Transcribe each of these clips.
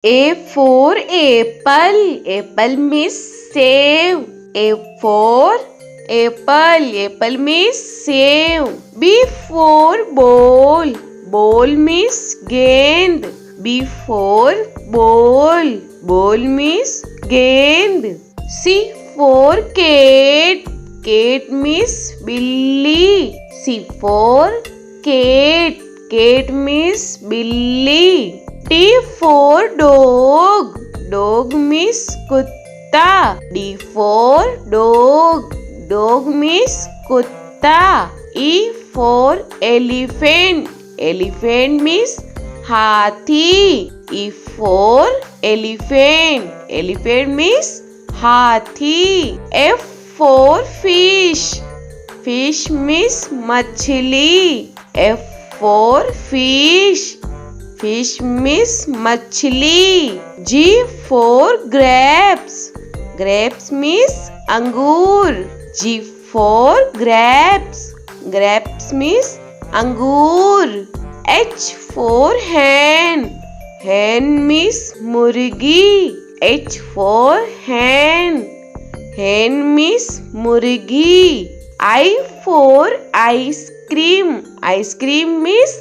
A for apple. Apple means save. A for apple. Apple means save. B for ball. Ball means gend. B for ball. Ball means gend. C for cat. Cat means billy. C for cat. Cat means billy. D for dog. Dog means kutta. D for dog. Dog means kutta. E for elephant. Elephant means hathi. E for elephant. Elephant means hathi. F for fish. Fish means machli. F for fish. Fish means machli. G for grapes. Grapes means angur. G for grapes. Grapes means angur. H for hen. Hen means murgi. H for hen. Hen means murgi. I for ice cream. Ice cream means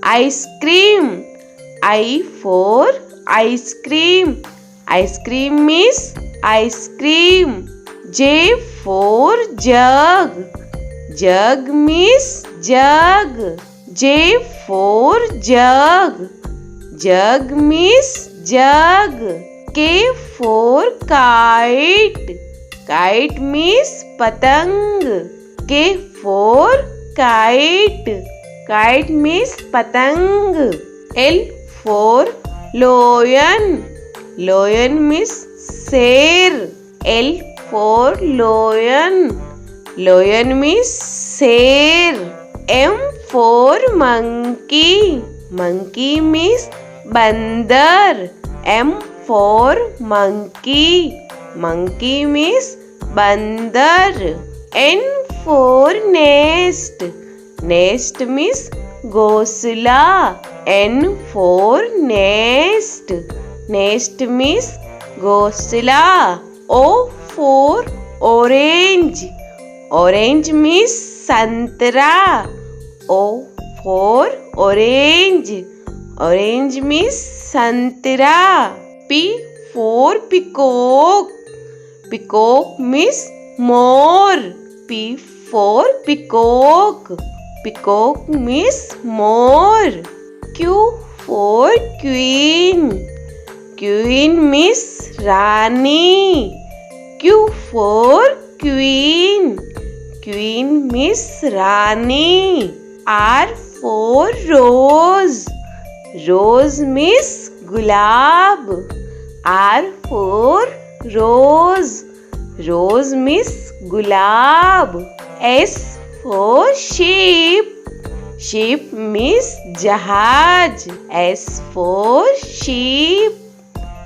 ice cream. I for ice cream. Ice cream means ice cream. J for jug. Jug means jug. J for jug. Jug means jug. K for kite. Kite means patang. K for kite. Kite means patang. L for lion. Lion means sher. L for lion. Lion means sher. M for monkey. Monkey means bandar. M for monkey. Monkey means bandar. N for nest. Nest means घोंसला. N for nest. Nest means घोंसला. O for orange. Orange means संतरा. O for orange. Orange means संतरा. P for peacock. Peacock means more. P for peacock. Peacock means more. Q for queen. Queen means Rani. Q for queen. Queen means Rani. R for rose. Rose means gulab. R for rose. Rose means gulab. S for sheep. Sheep means jahaj. S for sheep.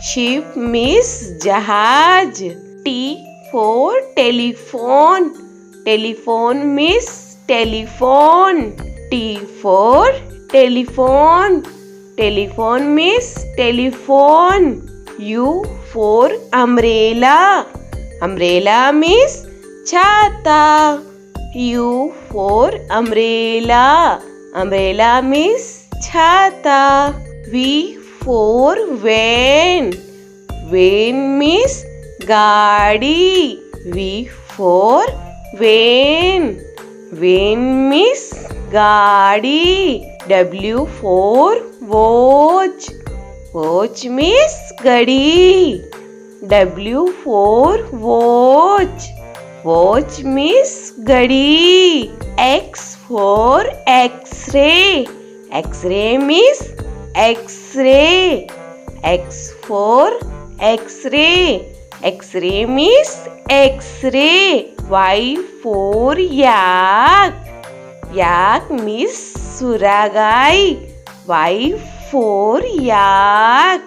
Sheep means jahaj. T for telephone. Telephone means telephone. T for telephone. Telephone means telephone. U for umbrella. Umbrella means chata. U for umbrella. Umbrella means chata. V for van. Van means gaadi. V for van. Van means gaadi. W for watch. Watch means gadi. W for watch. Watch means gadi. X for X-ray. X-ray means X-ray. X for X-ray. X-ray means X-ray. Y for yak. Yak means suragai. Y for yak.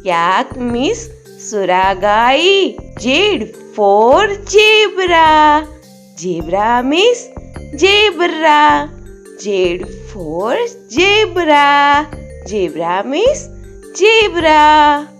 Yak means suragai. Z for zebra. Zebra means zebra. Z for zebra. Zebra means zebra.